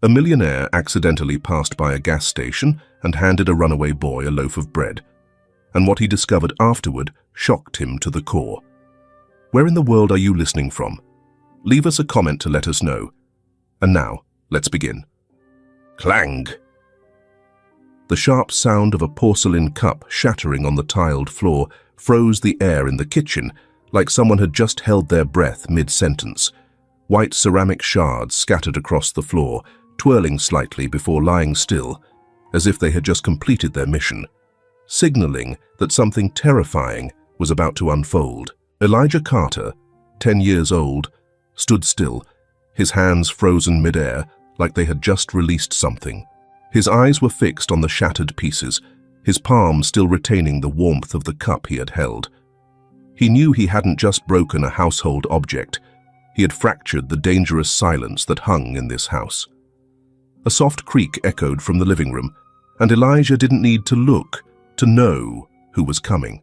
A millionaire accidentally passed by a gas station and handed a runaway boy a loaf of bread, and what he discovered afterward shocked him to the core. Where in the world are you listening from? Leave us a comment to let us know. And now, let's begin. Clang! The sharp sound of a porcelain cup shattering on the tiled floor froze the air in the kitchen, like someone had just held their breath mid-sentence. White ceramic shards scattered across the floor, twirling slightly before lying still, as if they had just completed their mission, signaling that something terrifying was about to unfold. Elijah Carter, 10 years old, stood still, his hands frozen mid-air like they had just released something. His eyes were fixed on the shattered pieces, his palm still retaining the warmth of the cup he had held. He knew he hadn't just broken a household object, he had fractured the dangerous silence that hung in this house. A soft creak echoed from the living room, and Elijah didn't need to look to know who was coming.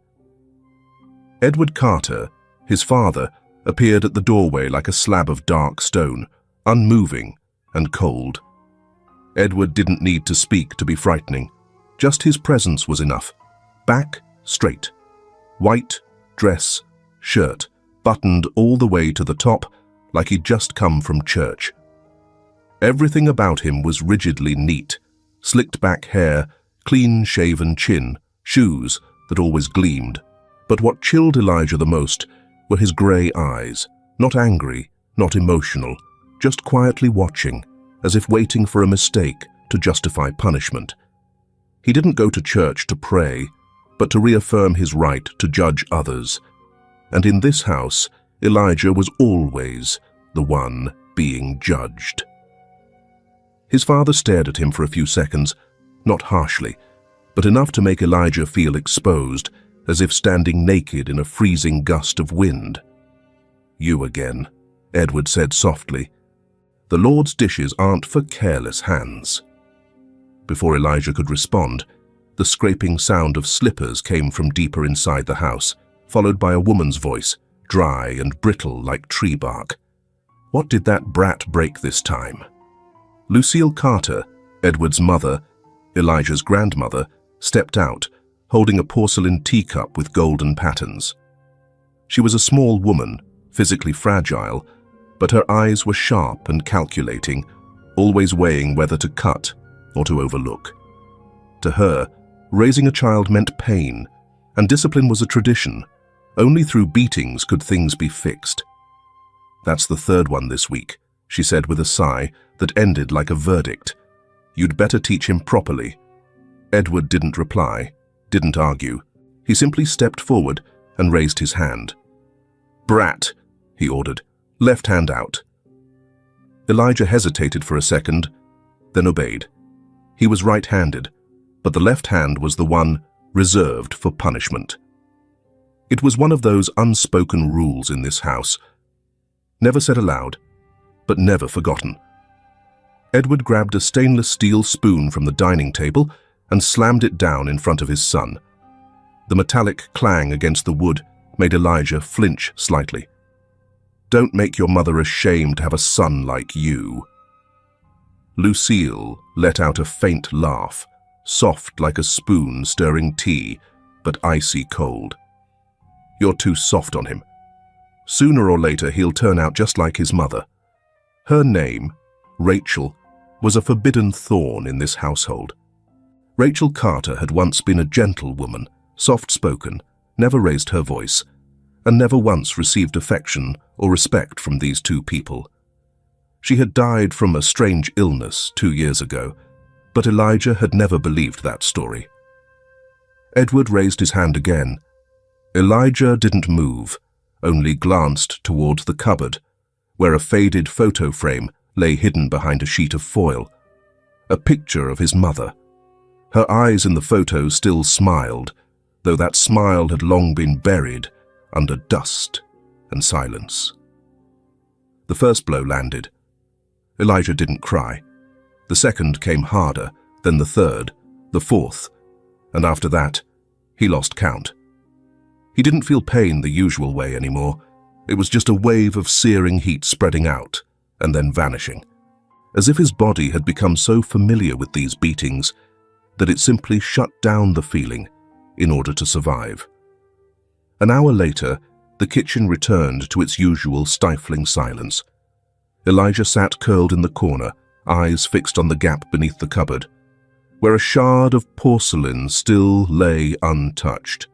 Edward Carter, his father, appeared at the doorway like a slab of dark stone, unmoving and cold. Edward didn't need to speak to be frightening. Just his presence was enough. Back straight. White dress, shirt, buttoned all the way to the top like he'd just come from church. Everything about him was rigidly neat. Slicked back hair, clean-shaven chin, shoes that always gleamed. But what chilled Elijah the most were his grey eyes, not angry, not emotional, just quietly watching, as if waiting for a mistake to justify punishment. He didn't go to church to pray, but to reaffirm his right to judge others. And in this house, Elijah was always the one being judged. His father stared at him for a few seconds, not harshly, but enough to make Elijah feel exposed, as if standing naked in a freezing gust of wind. "You again," Edward said softly. "The Lord's dishes aren't for careless hands." Before Elijah could respond, the scraping sound of slippers came from deeper inside the house, followed by a woman's voice, dry and brittle like tree bark. What did that brat break this time? Lucille Carter, Edward's mother, Elijah's grandmother, stepped out, holding a porcelain teacup with golden patterns. She was a small woman, physically fragile, but her eyes were sharp and calculating, always weighing whether to cut or to overlook. To her, raising a child meant pain, and discipline was a tradition. Only through beatings could things be fixed. "That's the third one this week," she said with a sigh that ended like a verdict. "You'd better teach him properly." Edward didn't reply, didn't argue. He simply stepped forward and raised his hand. "Brat," he ordered, "left hand out." Elijah hesitated for a second, then obeyed. He was right-handed, but the left hand was the one reserved for punishment. It was one of those unspoken rules in this house, never said aloud, but never forgotten. Edward grabbed a stainless steel spoon from the dining table and slammed it down in front of his son. The metallic clang against the wood made Elijah flinch slightly. "Don't make your mother ashamed to have a son like you." Lucille let out a faint laugh, soft like a spoon stirring tea, but icy cold. "You're too soft on him. Sooner or later he'll turn out just like his mother." Her name, Rachel, was a forbidden thorn in this household. Rachel Carter had once been a gentle woman, soft-spoken, never raised her voice, and never once received affection or respect from these two people. She had died from a strange illness 2 years ago, but Elijah had never believed that story. Edward raised his hand again. Elijah didn't move, only glanced toward the cupboard, where a faded photo frame lay hidden behind a sheet of foil. A picture of his mother. Her eyes in the photo still smiled, though that smile had long been buried under dust and silence. The first blow landed. Elijah didn't cry. The second came harder, then the third, the fourth, and after that, he lost count. He didn't feel pain the usual way anymore. It was just a wave of searing heat spreading out and then vanishing. as if his body had become so familiar with these beatings that it simply shut down the feeling in order to survive. An hour later, the kitchen returned to its usual stifling silence. Elijah sat curled in the corner, eyes fixed on the gap beneath the cupboard, where a shard of porcelain still lay untouched.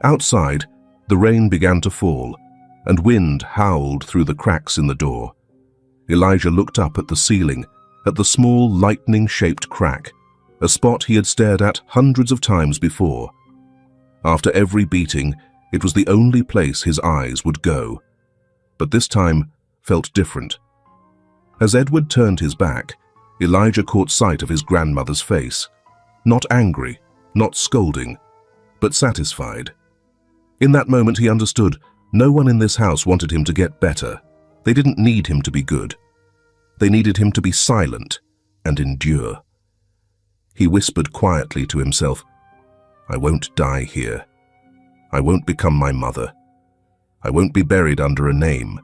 Outside, the rain began to fall, and wind howled through the cracks in the door. Elijah looked up at the ceiling, at the small lightning-shaped crack, a spot he had stared at hundreds of times before. After every beating, it was the only place his eyes would go. But this time felt different. As Edward turned his back, Elijah caught sight of his grandmother's face. Not angry, not scolding, but satisfied. In that moment he understood no one in this house wanted him to get better. They didn't need him to be good. They needed him to be silent and endure. He whispered quietly to himself, "I won't die here. I won't become my mother. I won't be buried under a name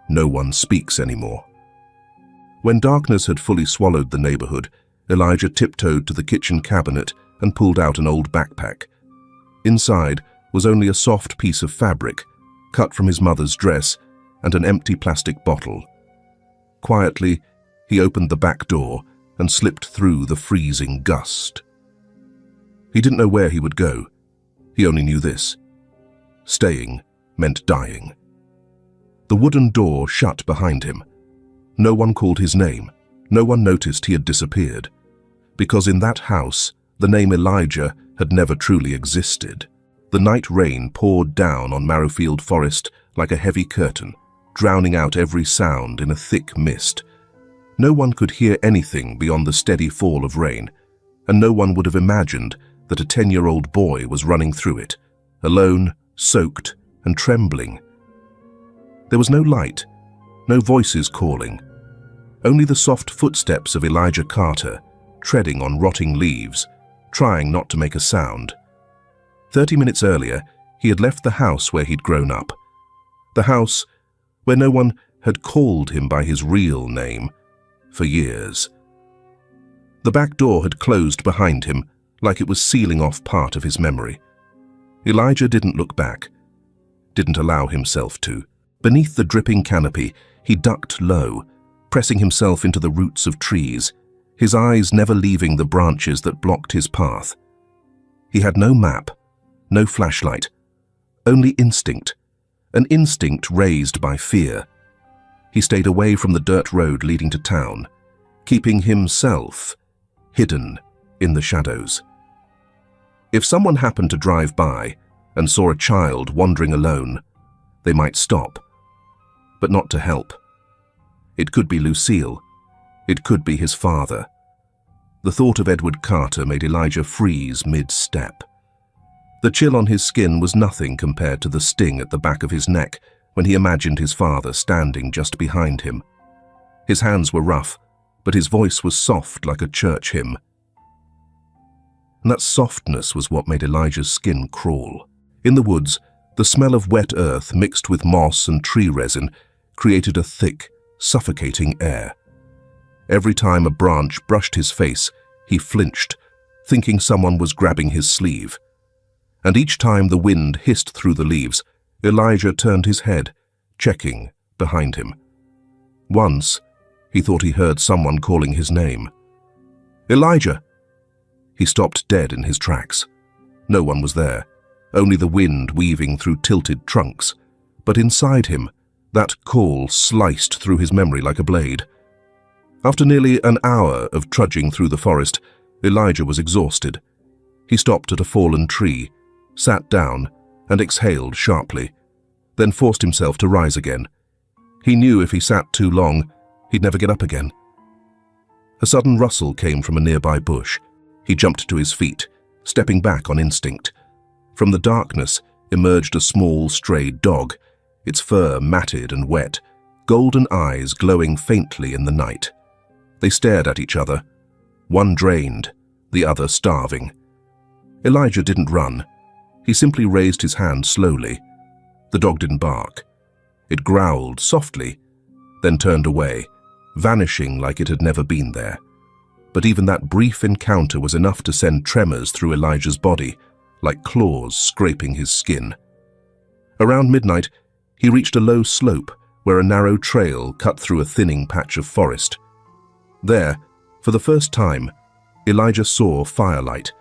no one speaks anymore." When darkness had fully swallowed the neighborhood, Elijah tiptoed to the kitchen cabinet and pulled out an old backpack. Inside was only a soft piece of fabric, cut from his mother's dress, and an empty plastic bottle. Quietly, he opened the back door and slipped through the freezing gust. He didn't know where he would go. He only knew this: staying meant dying. The wooden door shut behind him. No one called his name. No one noticed he had disappeared. Because in that house, the name Elijah had never truly existed. The night rain poured down on Marrowfield Forest like a heavy curtain, drowning out every sound in a thick mist. No one could hear anything beyond the steady fall of rain, and no one would have imagined that a 10-year-old boy was running through it, alone, soaked, and trembling. There was no light, no voices calling, only the soft footsteps of Elijah Carter, treading on rotting leaves, trying not to make a sound. 30 minutes earlier, he had left the house where he'd grown up. The house where no one had called him by his real name for years. The back door had closed behind him, like it was sealing off part of his memory. Elijah didn't look back, didn't allow himself to. Beneath the dripping canopy, he ducked low, pressing himself into the roots of trees, his eyes never leaving the branches that blocked his path. He had no map, no flashlight, only instinct, an instinct raised by fear. He stayed away from the dirt road leading to town, keeping himself hidden in the shadows. If someone happened to drive by and saw a child wandering alone, they might stop, but not to help. It could be Lucille. It could be his father. The thought of Edward Carter made Elijah freeze mid-step. The chill on his skin was nothing compared to the sting at the back of his neck when he imagined his father standing just behind him. His hands were rough, but his voice was soft like a church hymn. And that softness was what made Elijah's skin crawl. In the woods, the smell of wet earth mixed with moss and tree resin created a thick, suffocating air. Every time a branch brushed his face, he flinched, thinking someone was grabbing his sleeve. And each time the wind hissed through the leaves, Elijah turned his head, checking behind him. Once, he thought he heard someone calling his name. "Elijah!" He stopped dead in his tracks. No one was there, only the wind weaving through tilted trunks. But inside him, that call sliced through his memory like a blade. After nearly an hour of trudging through the forest, Elijah was exhausted. He stopped at a fallen tree, sat down, and exhaled sharply, then forced himself to rise again. He knew if he sat too long, he'd never get up again. A sudden rustle came from a nearby bush. He jumped to his feet, stepping back on instinct. From the darkness emerged a small, stray dog, its fur matted and wet, golden eyes glowing faintly in the night. They stared at each other, one drained, the other starving. Elijah didn't run. He simply raised his hand slowly. The dog didn't bark. It growled softly, then turned away, vanishing like it had never been there. But even that brief encounter was enough to send tremors through Elijah's body, like claws scraping his skin. Around midnight, he reached a low slope where a narrow trail cut through a thinning patch of forest. There, for the first time, Elijah saw firelight,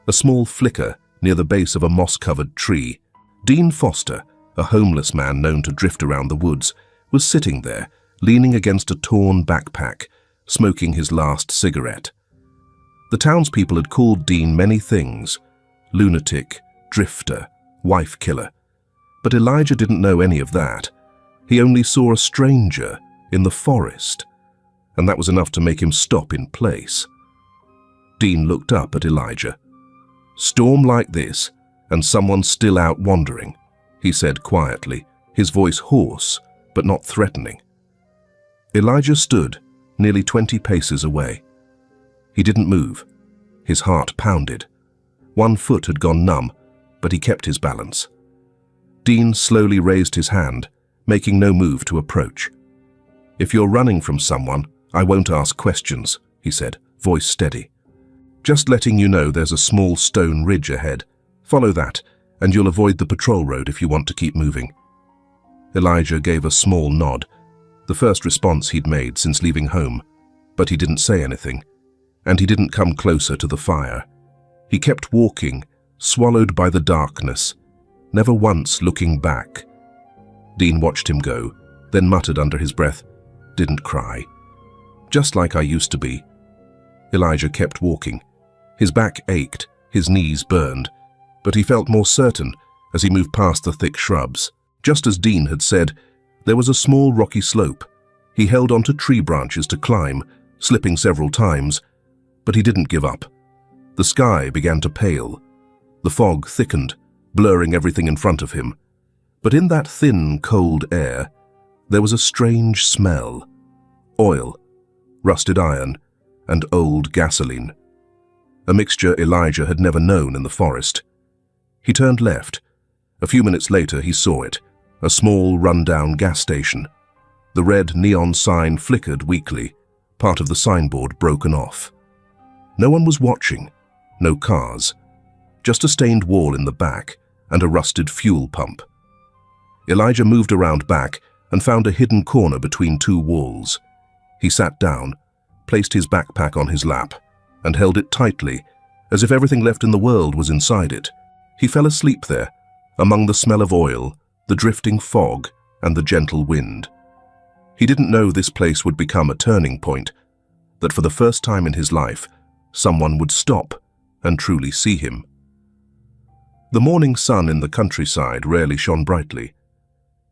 a small flicker near the base of a moss-covered tree. Dean Foster, a homeless man known to drift around the woods, was sitting there, leaning against a torn backpack, smoking his last cigarette. The townspeople had called Dean many things: lunatic, drifter, wife killer. But Elijah didn't know any of that. He only saw a stranger in the forest, and that was enough to make him stop in place. Dean looked up at Elijah. "Storm like this, and someone still out wandering," he said quietly, his voice hoarse but not threatening. Elijah stood nearly 20 paces away. He didn't move. His heart pounded. One foot had gone numb, but he kept his balance. Dean slowly raised his hand, making no move to approach. "If you're running from someone, I won't ask questions," he said, voice steady. "Just letting you know there's a small stone ridge ahead. Follow that, and you'll avoid the patrol road if you want to keep moving." Elijah gave a small nod, the first response he'd made since leaving home, but he didn't say anything, and he didn't come closer to the fire. He kept walking, swallowed by the darkness, never once looking back. Dean watched him go, then muttered under his breath, "Didn't cry. Just like I used to be." Elijah kept walking. His back ached, his knees burned, but he felt more certain as he moved past the thick shrubs. Just as Dean had said, there was a small rocky slope. He held onto tree branches to climb, slipping several times, but he didn't give up. The sky began to pale. The fog thickened, blurring everything in front of him. But in that thin, cold air, there was a strange smell: oil, rusted iron, and old gasoline. A mixture Elijah had never known in the forest. He turned left. A few minutes later he saw it, a small, run-down gas station. The red neon sign flickered weakly, part of the signboard broken off. No one was watching, no cars, just a stained wall in the back and a rusted fuel pump. Elijah moved around back and found a hidden corner between two walls. He sat down, placed his backpack on his lap, and held it tightly, as if everything left in the world was inside it. He fell asleep there, among the smell of oil, the drifting fog, and the gentle wind. He didn't know this place would become a turning point, that for the first time in his life, someone would stop and truly see him. The morning sun in the countryside rarely shone brightly.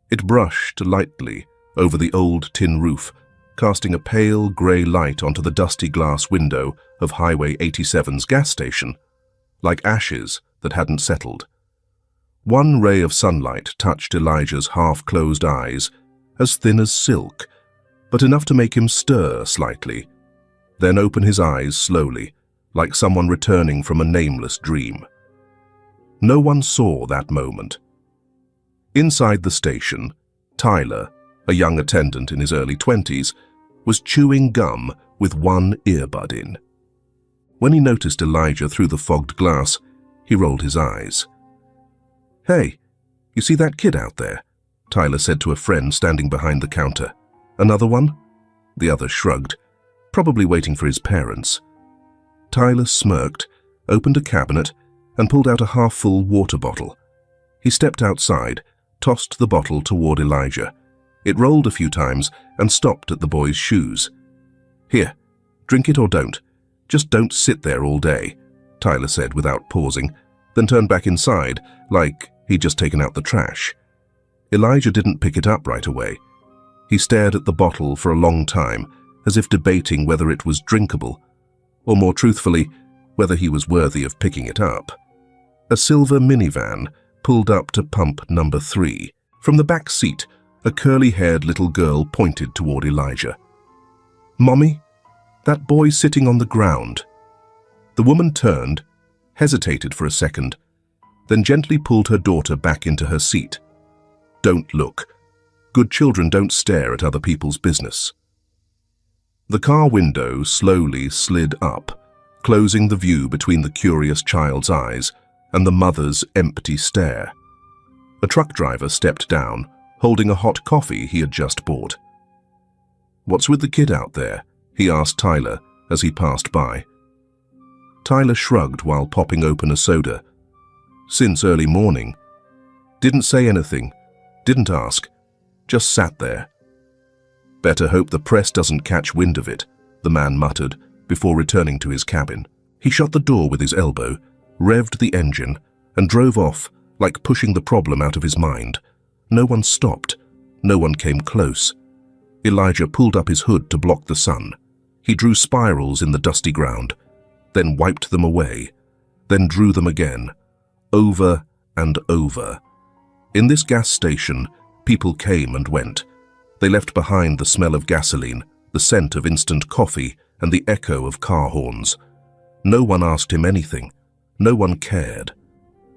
It brushed lightly over the old tin roof, casting a pale grey light onto the dusty glass window of Highway 87's gas station, like ashes that hadn't settled. One ray of sunlight touched Elijah's half-closed eyes, as thin as silk, but enough to make him stir slightly, then open his eyes slowly, like someone returning from a nameless dream. No one saw that moment. Inside the station, Tyler, a young attendant in his early 20s, was chewing gum with one earbud in. When he noticed Elijah through the fogged glass, he rolled his eyes. "Hey, you see that kid out there?" Tyler said to a friend standing behind the counter. "Another one?" The other shrugged, probably waiting for his parents. Tyler smirked, opened a cabinet, and pulled out a half-full water bottle. He stepped outside, tossed the bottle toward Elijah. It rolled a few times and stopped at the boy's shoes. "Here, drink it or don't. Just don't sit there all day," Tyler said without pausing, then turned back inside like he'd just taken out the trash. Elijah didn't pick it up right away. He stared at the bottle for a long time, as if debating whether it was drinkable, or more truthfully, whether he was worthy of picking it up. A silver minivan pulled up to pump number 3. From the back seat, a curly-haired little girl pointed toward Elijah. "Mommy, that boy's sitting on the ground." The woman turned, hesitated for a second, then gently pulled her daughter back into her seat. "Don't look. Good children don't stare at other people's business." The car window slowly slid up, closing the view between the curious child's eyes and the mother's empty stare. A truck driver stepped down, holding a hot coffee he had just bought. "What's with the kid out there?" he asked Tyler as he passed by. Tyler shrugged while popping open a soda. "Since early morning. Didn't say anything, didn't ask, just sat there." "Better hope the press doesn't catch wind of it," the man muttered before returning to his cabin. He shut the door with his elbow, revved the engine, and drove off like pushing the problem out of his mind. No one stopped. No one came close. Elijah pulled up his hood to block the sun. He drew spirals in the dusty ground, then wiped them away, then drew them again, over and over. In this gas station, people came and went. They left behind the smell of gasoline, the scent of instant coffee, and the echo of car horns. No one asked him anything. No one cared.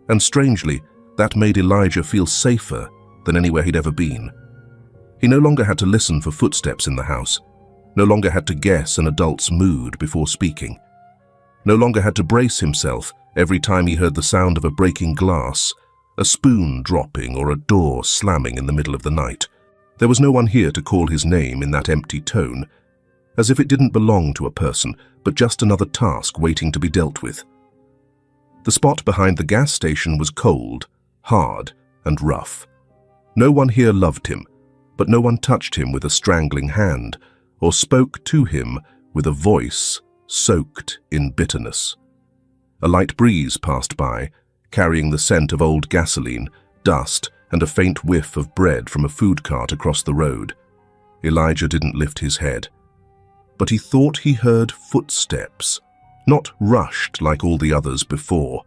And strangely, that made Elijah feel safer than anywhere he'd ever been. He no longer had to listen for footsteps in the house, no longer had to guess an adult's mood before speaking, no longer had to brace himself every time he heard the sound of a breaking glass, a spoon dropping, or a door slamming in the middle of the night. There was no one here to call his name in that empty tone, as if it didn't belong to a person, but just another task waiting to be dealt with. The spot behind the gas station was cold, hard, and rough. No one here loved him, but no one touched him with a strangling hand or spoke to him with a voice soaked in bitterness. A light breeze passed by, carrying the scent of old gasoline, dust, and a faint whiff of bread from a food cart across the road. Elijah didn't lift his head, but he thought he heard footsteps, not rushed like all the others before.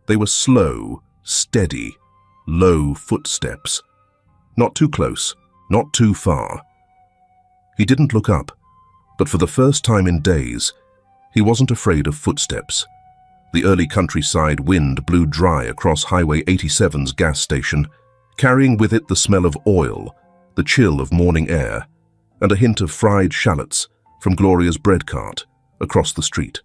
They were slow, steady, low footsteps. Not too close, not too far. He didn't look up, but for the first time in days, he wasn't afraid of footsteps. The early countryside wind blew dry across Highway 87's gas station, carrying with it the smell of oil, the chill of morning air, and a hint of fried shallots from Gloria's bread cart across the street.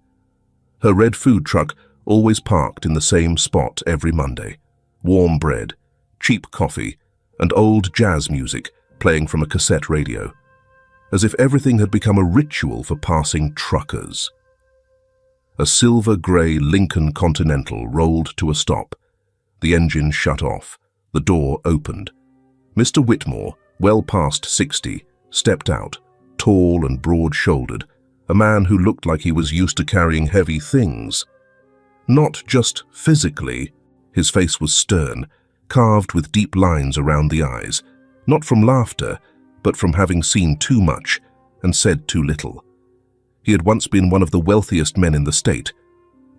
Her red food truck always parked in the same spot every Monday. Warm bread, cheap coffee, and old jazz music playing from a cassette radio, as if everything had become a ritual for passing truckers. A silver-grey Lincoln Continental rolled to a stop. The engine shut off. The door opened. Mr. Whitmore, well past 60, stepped out, tall and broad-shouldered, a man who looked like he was used to carrying heavy things. Not just physically, his face was stern, carved with deep lines around the eyes, not from laughter, but from having seen too much and said too little. He had once been one of the wealthiest men in the state,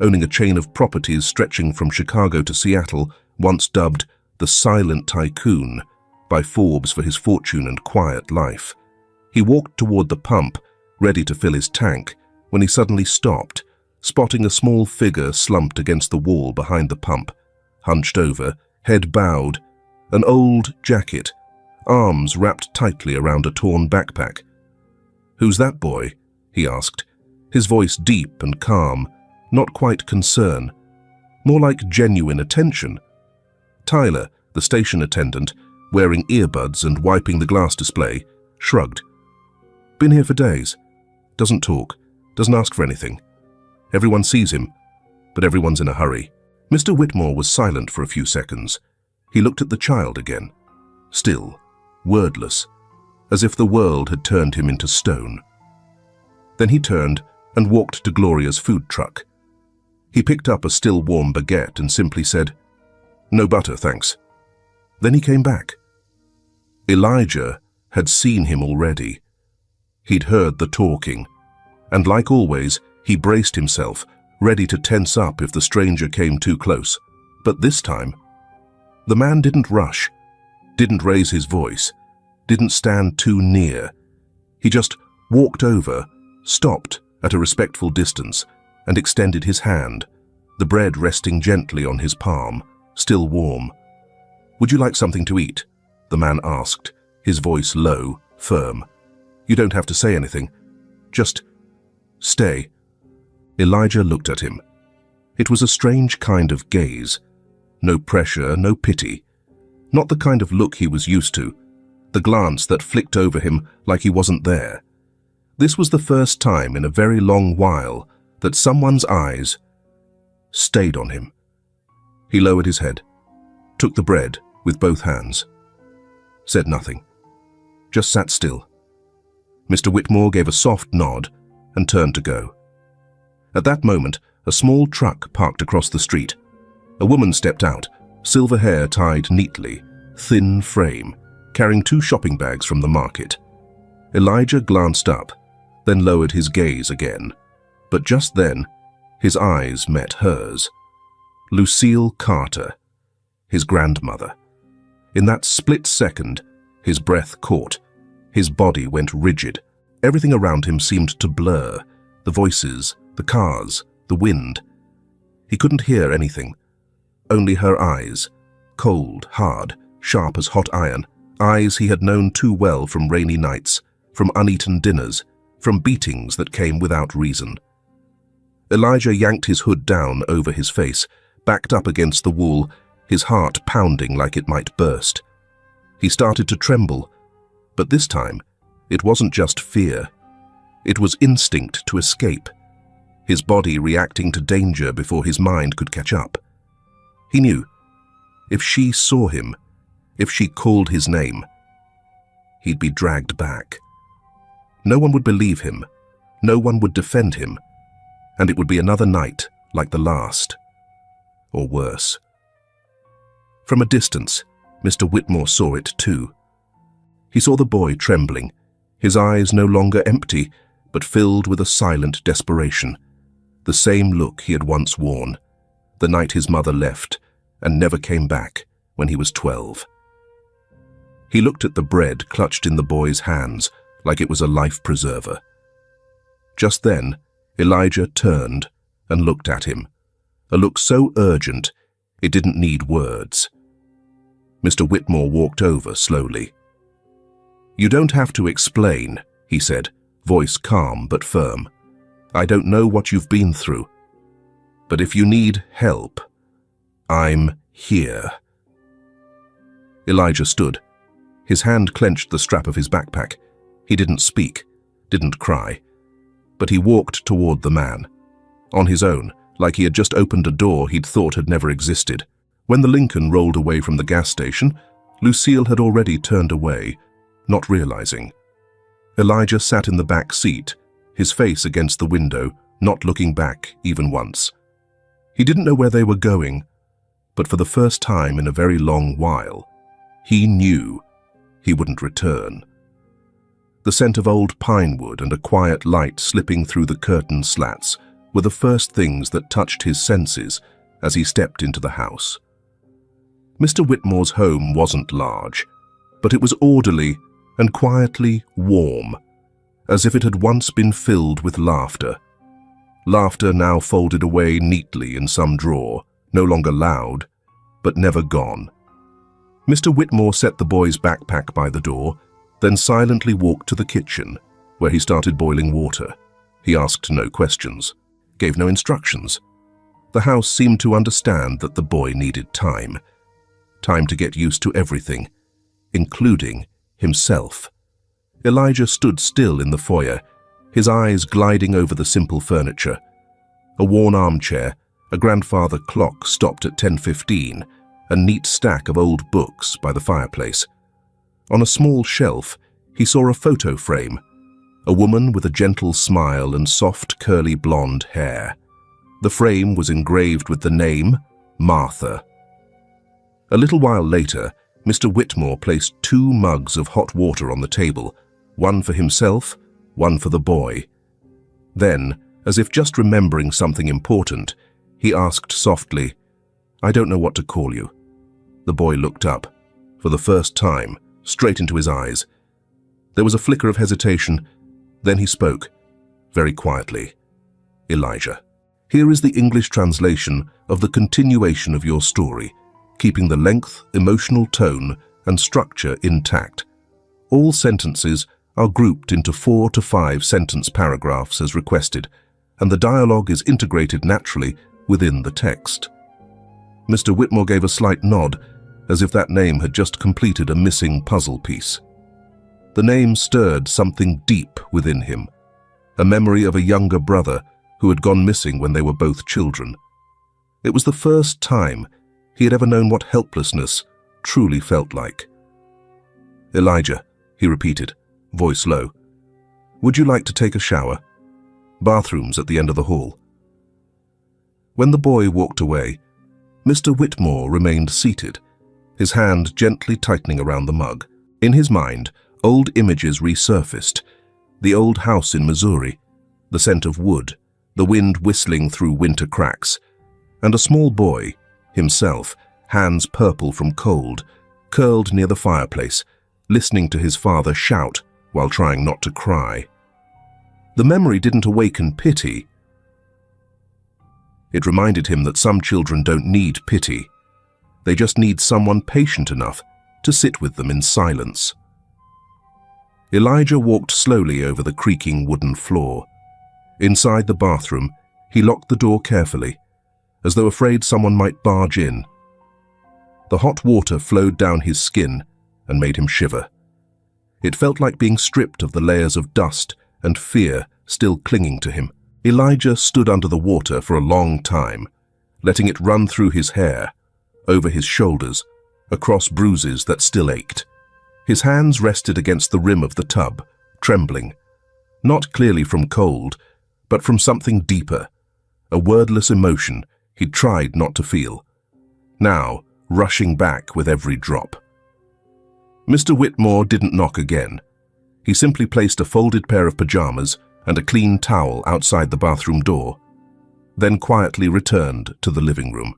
owning a chain of properties stretching from Chicago to Seattle, once dubbed the Silent Tycoon by Forbes for his fortune and quiet life. He walked toward the pump, ready to fill his tank, when he suddenly stopped, spotting a small figure slumped against the wall behind the pump, hunched over, head bowed, an old jacket, arms wrapped tightly around a torn backpack. "Who's that boy?" he asked, his voice deep and calm, not quite concern, more like genuine attention. Tyler, the station attendant, wearing earbuds and wiping the glass display, shrugged. "Been here for days. Doesn't talk, doesn't ask for anything. Everyone sees him, but everyone's in a hurry." Mr. Whitmore was silent for a few seconds. He looked at the child again, still, wordless, as if the world had turned him into stone. Then he turned and walked to Gloria's food truck. He picked up a still warm baguette and simply said, "No butter, thanks." Then he came back. Elijah had seen him already. He'd heard the talking, and like always, he braced himself, ready to tense up if the stranger came too close. But this time, the man didn't rush, didn't raise his voice, didn't stand too near. He just walked over, stopped at a respectful distance, and extended his hand, the bread resting gently on his palm, still warm. "Would you like something to eat?" the man asked, his voice low, firm. "You don't have to say anything. Just stay." Elijah looked at him. It was a strange kind of gaze. No pressure, no pity. Not the kind of look he was used to. The glance that flicked over him like he wasn't there. This was the first time in a very long while that someone's eyes stayed on him. He lowered his head, took the bread with both hands, said nothing, just sat still. Mr. Whitmore gave a soft nod and turned to go. At that moment, a small truck parked across the street. A woman stepped out, silver hair tied neatly, thin frame, carrying 2 shopping bags from the market. Elijah glanced up, then lowered his gaze again. But just then, his eyes met hers. Lucille Carter, his grandmother. In that split second, his breath caught. His body went rigid. Everything around him seemed to blur. The voices, the cars, the wind. He couldn't hear anything. Only her eyes, cold, hard, sharp as hot iron. Eyes he had known too well from rainy nights, from uneaten dinners, from beatings that came without reason. Elijah yanked his hood down over his face, backed up against the wall, his heart pounding like it might burst. He started to tremble, but this time it wasn't just fear. It was instinct to escape, his body reacting to danger before his mind could catch up. He knew, if she saw him, if she called his name, he'd be dragged back. No one would believe him, no one would defend him, and it would be another night like the last, or worse. From a distance, Mr. Whitmore saw it too. He saw the boy trembling, his eyes no longer empty, but filled with a silent desperation, the same look he had once worn, the night his mother left and never came back when he was 12. He looked at the bread clutched in the boy's hands like it was a life preserver. Just then, Elijah turned and looked at him, a look so urgent it didn't need words. Mr. Whitmore walked over slowly. "You don't have to explain," he said, voice calm but firm. "I don't know what you've been through, but if you need help, I'm here." Elijah stood. His hand clenched the strap of his backpack. He didn't speak, didn't cry, but he walked toward the man, on his own, like he had just opened a door he'd thought had never existed. When the Lincoln rolled away from the gas station, Lucille had already turned away, not realizing. Elijah sat in the back seat, his face against the window, not looking back even once. He didn't know where they were going, but for the first time in a very long while, he knew he wouldn't return. The scent of old pine wood and a quiet light slipping through the curtain slats were the first things that touched his senses as he stepped into the house. Mr. Whitmore's home wasn't large, but it was orderly and quietly warm, as if it had once been filled with laughter. Laughter now folded away neatly in some drawer, no longer loud, but never gone. Mr. Whitmore set the boy's backpack by the door, then silently walked to the kitchen, where he started boiling water. He asked no questions, gave no instructions. The house seemed to understand that the boy needed time. Time to get used to everything, including himself. Elijah stood still in the foyer, his eyes gliding over the simple furniture. A worn armchair, a grandfather clock stopped at 10:15, a neat stack of old books by the fireplace. On a small shelf, he saw a photo frame, a woman with a gentle smile and soft, curly blonde hair. The frame was engraved with the name Martha. A little while later, Mr. Whitmore placed 2 mugs of hot water on the table, one for himself, one for the boy. Then, as if just remembering something important, he asked softly, "I don't know what to call you." The boy looked up, for the first time, straight into his eyes. There was a flicker of hesitation, then he spoke, very quietly. "Elijah, here is the English translation of the continuation of your story, keeping the length, emotional tone, and structure intact. All sentences are grouped into 4 to 5 sentence paragraphs as requested, and the dialogue is integrated naturally within the text. Mr. Whitmore gave a slight nod, as if that name had just completed a missing puzzle piece. The name stirred something deep within him, a memory of a younger brother who had gone missing when they were both children. It was the first time he had ever known what helplessness truly felt like. "Elijah," he repeated, voice low. "Would you like to take a shower? Bathrooms at the end of the hall." When the boy walked away, Mr. Whitmore remained seated, his hand gently tightening around the mug. In his mind, old images resurfaced. The old house in Missouri, the scent of wood, the wind whistling through winter cracks, and a small boy, himself, hands purple from cold, curled near the fireplace, listening to his father shout while trying not to cry. The memory didn't awaken pity. It reminded him that some children don't need pity. They just need someone patient enough to sit with them in silence. Elijah walked slowly over the creaking wooden floor. Inside the bathroom, he locked the door carefully, as though afraid someone might barge in. The hot water flowed down his skin and made him shiver. It felt like being stripped of the layers of dust and fear still clinging to him. Elijah stood under the water for a long time, letting it run through his hair, over his shoulders, across bruises that still ached. His hands rested against the rim of the tub, trembling, not clearly from cold, but from something deeper, a wordless emotion he'd tried not to feel, now rushing back with every drop. Mr. Whitmore didn't knock again. He simply placed a folded pair of pajamas and a clean towel outside the bathroom door, then quietly returned to the living room.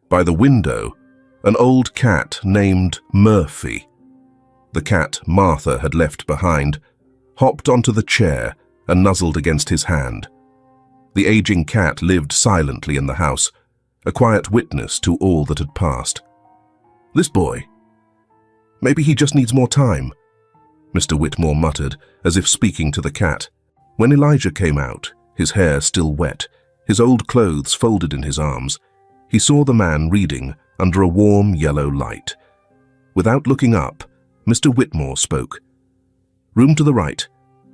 By the window, an old cat named Murphy, the cat Martha had left behind, hopped onto the chair and nuzzled against his hand. The aging cat lived silently in the house, a quiet witness to all that had passed. "This boy, maybe he just needs more time," Mr. Whitmore muttered, as if speaking to the cat. When Elijah came out, his hair still wet, his old clothes folded in his arms, he saw the man reading under a warm yellow light. Without looking up, Mr. Whitmore spoke. "Room to the right.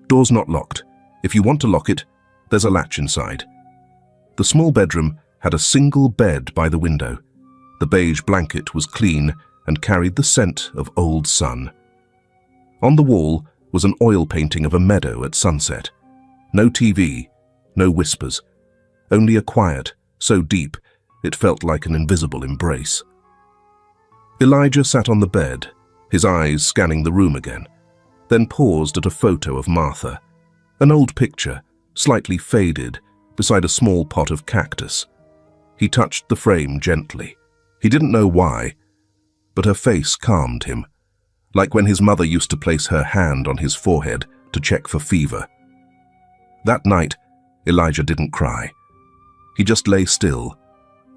Door's not locked. If you want to lock it, there's a latch inside." The small bedroom had a single bed by the window. The beige blanket was clean and carried the scent of old sun. On the wall was an oil painting of a meadow at sunset. No TV, no whispers, only a quiet so deep it felt like an invisible embrace. Elijah sat on the bed, his eyes scanning the room again, then paused at a photo of Martha, an old picture, slightly faded, beside a small pot of cactus. He touched the frame gently. He didn't know why, but her face calmed him, like when his mother used to place her hand on his forehead to check for fever. That night, Elijah didn't cry. He just lay still,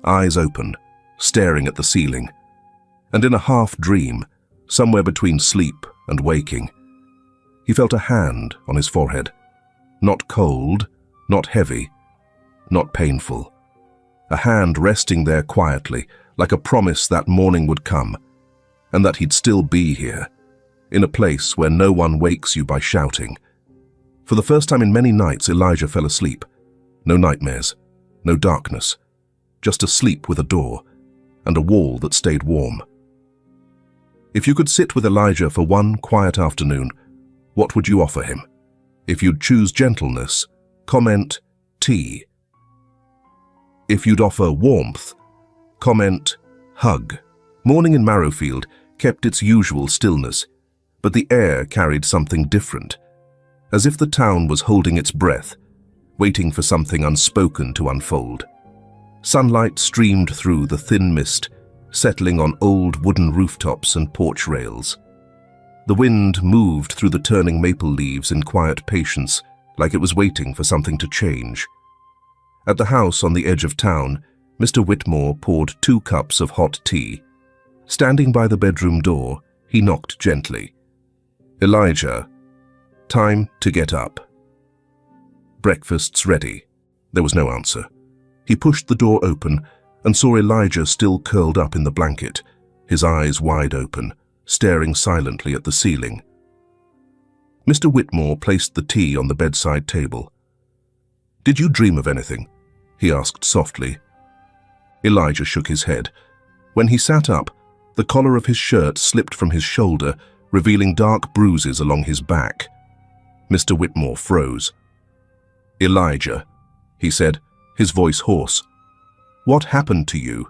eyes open, staring at the ceiling, and in a half-dream, somewhere between sleep and waking, he felt a hand on his forehead. Not cold, not heavy, not painful. A hand resting there quietly, like a promise that morning would come, and that he'd still be here, in a place where no one wakes you by shouting. For the first time in many nights, Elijah fell asleep. No nightmares, no darkness, just a sleep with a door and a wall that stayed warm. If you could sit with Elijah for one quiet afternoon, what would you offer him? If you'd choose gentleness, comment tea. If you'd offer warmth, comment hug. Morning in Marrowfield kept its usual stillness, but the air carried something different, as if the town was holding its breath, waiting for something unspoken to unfold. Sunlight streamed through the thin mist, settling on old wooden rooftops and porch rails. The wind moved through the turning maple leaves in quiet patience, like it was waiting for something to change. At the house on the edge of town, Mr. Whitmore poured 2 cups of hot tea. Standing by the bedroom door, he knocked gently. "Elijah," Time to get up. Breakfast's ready. There was no answer. He pushed the door open and saw Elijah still curled up in the blanket, his eyes wide open, staring silently at the ceiling. Mr. Whitmore placed the tea on the bedside table. "Did you dream of anything?" he asked softly. Elijah shook his head. When he sat up, the collar of his shirt slipped from his shoulder, revealing dark bruises along his back. Mr. Whitmore froze. "Elijah," he said, his voice hoarse, "what happened to you?"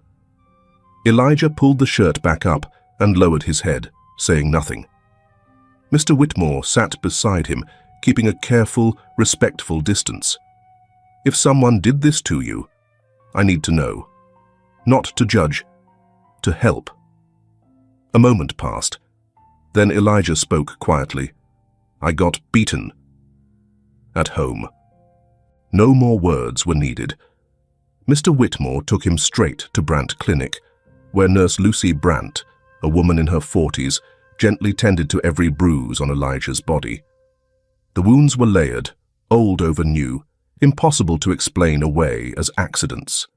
Elijah pulled the shirt back up and lowered his head, saying nothing. Mr. Whitmore sat beside him, keeping a careful, respectful distance. "If someone did this to you, I need to know. Not to judge, to help." A moment passed. Then Elijah spoke quietly. "I got beaten. At home." No more words were needed. Mr. Whitmore took him straight to Brant Clinic, where Nurse Lucy Brant, a woman in her 40s, gently tended to every bruise on Elijah's body. The wounds were layered, old over new, impossible to explain away as accidents.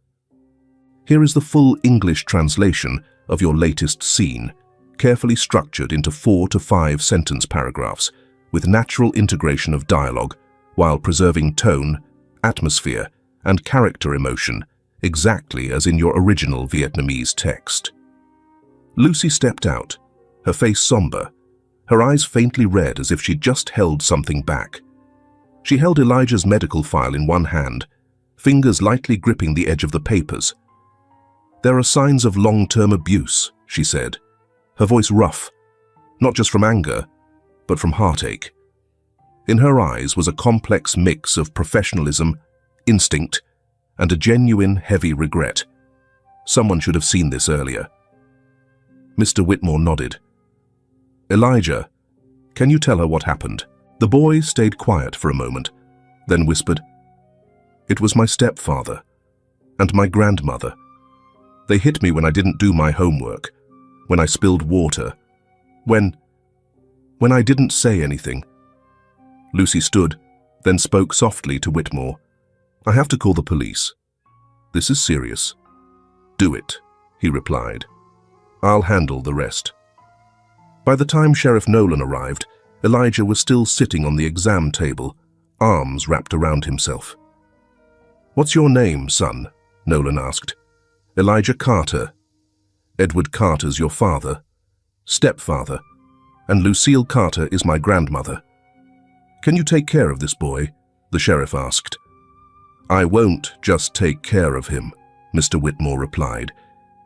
Here is the full English translation of your latest scene, carefully structured into 4 to 5 sentence paragraphs, with natural integration of dialogue, while preserving tone, atmosphere, and character emotion, exactly as in your original Vietnamese text. Lucy stepped out, her face somber, her eyes faintly red as if she'd just held something back. She held Elijah's medical file in one hand, fingers lightly gripping the edge of the papers. "There are signs of long-term abuse," she said, her voice rough, not just from anger, but from heartache. In her eyes was a complex mix of professionalism, instinct, and a genuine heavy regret. Someone should have seen this earlier. Mr. Whitmore nodded. "Elijah, can you tell her what happened?" The boy stayed quiet for a moment, then whispered, "It was my stepfather and my grandmother. They hit me when I didn't do my homework, when I spilled water, when I didn't say anything." Lucy stood, then spoke softly to Whitmore. "I have to call the police. This is serious." "Do it," he replied. "I'll handle the rest." By the time Sheriff Nolan arrived, Elijah was still sitting on the exam table, arms wrapped around himself. "What's your name, son?" Nolan asked. "Elijah Carter. Edward Carter's your father, stepfather, and Lucille Carter is my grandmother. Can you take care of this boy?" the sheriff asked. "I won't just take care of him," Mr. Whitmore replied.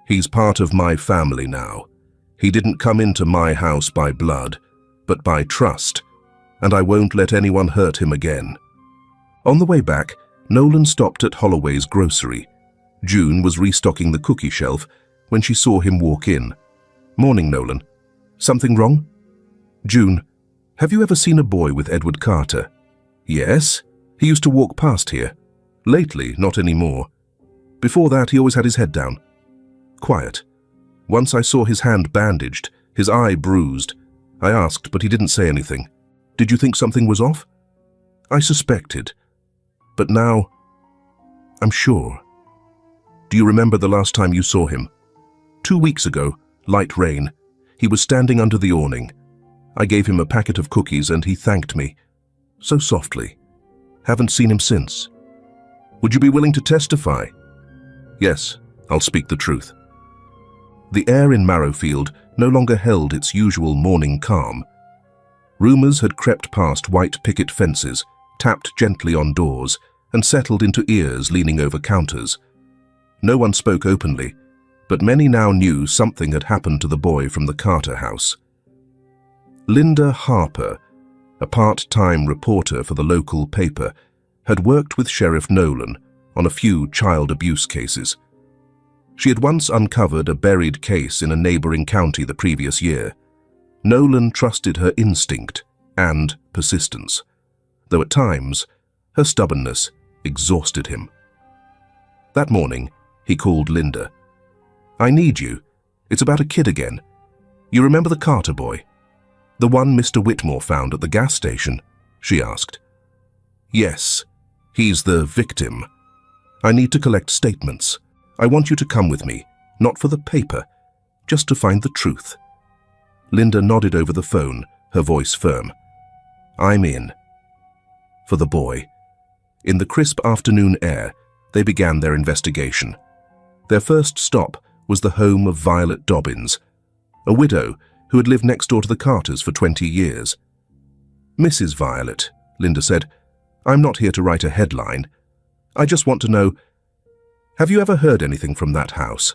"He's part of my family now. He didn't come into my house by blood, but by trust, and I won't let anyone hurt him again." On the way back, Nolan stopped at Holloway's grocery. June was restocking the cookie shelf when she saw him walk in. "Morning, Nolan. Something wrong?" "June, have you ever seen a boy with Edward Carter?" "Yes. He used to walk past here. Lately, not anymore. Before that, he always had his head down. Quiet. Once I saw his hand bandaged, his eye bruised. I asked, but he didn't say anything. Did you think something was off?" "I suspected. But now, I'm sure." "Do you remember the last time you saw him?" 2 weeks ago, light rain. He was standing under the awning. I gave him a packet of cookies and he thanked me. So softly. Haven't seen him since." "Would you be willing to testify?" "Yes, I'll speak the truth." The air in Marrowfield no longer held its usual morning calm. Rumors had crept past white picket fences, tapped gently on doors, and settled into ears leaning over counters. No one spoke openly, but many now knew something had happened to the boy from the Carter house. Linda Harper, a part-time reporter for the local paper, had worked with Sheriff Nolan on a few child abuse cases. She had once uncovered a buried case in a neighboring county the previous year. Nolan trusted her instinct and persistence, though at times her stubbornness exhausted him. That morning, he called Linda. "I need you. It's about a kid again. You remember the Carter boy? The one Mr. Whitmore found at the gas station?" she asked. Yes, he's the victim. I need to collect statements. I want you to come with me, not for the paper, just to find the truth. Linda nodded over the phone, her voice firm. I'm in. For the boy. In the crisp afternoon air, they began their investigation. Their first stop was the home of Violet Dobbins, a widow who had lived next door to the Carters for 20 years. Mrs. Violet, Linda said, I'm not here to write a headline. I just want to know, have you ever heard anything from that house?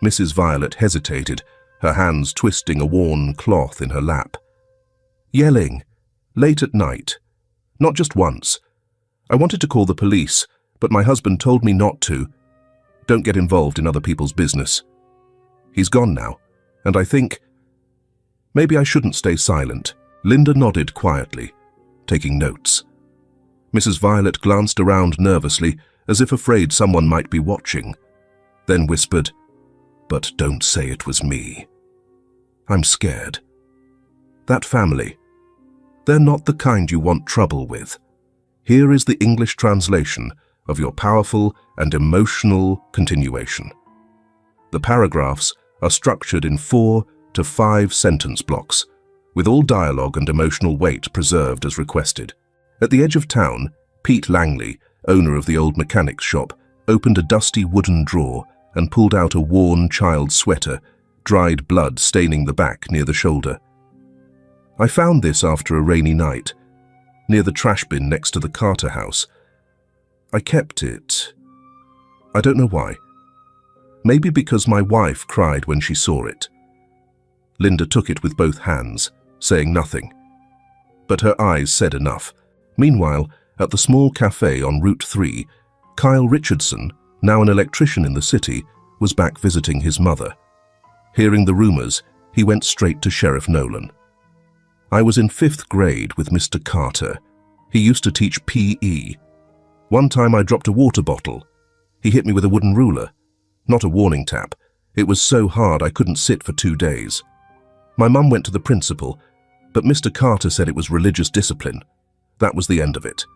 Mrs. Violet hesitated, her hands twisting a worn cloth in her lap. Yelling, late at night. Not just once. I wanted to call the police, but my husband told me not to. Don't get involved in other people's business. He's gone now, and I think maybe I shouldn't stay silent. Linda nodded quietly, taking notes. Mrs. Violet glanced around nervously, as if afraid someone might be watching, then whispered, But don't say it was me. I'm scared. That family, they're not the kind you want trouble with. Here is the English translation of your powerful and emotional continuation. The paragraphs are structured in 4 to 5 sentence blocks, with all dialogue and emotional weight preserved as requested. At the edge of town, Pete Langley, owner of the old mechanics shop, opened a dusty wooden drawer and pulled out a worn child's sweater, dried blood staining the back near the shoulder. I found this after a rainy night, near the trash bin next to the Carter house. I kept it. I don't know why. Maybe because my wife cried when she saw it. Linda took it with both hands, saying nothing. But her eyes said enough. Meanwhile, at the small cafe on Route 3, Kyle Richardson, now an electrician in the city, was back visiting his mother. Hearing the rumors, he went straight to Sheriff Nolan. I was in 5th grade with Mr. Carter. He used to teach PE. One time I dropped a water bottle. He hit me with a wooden ruler. Not a warning tap. It was so hard I couldn't sit for 2 days. My mum went to the principal, but Mr. Carter said it was religious discipline. That was the end of it.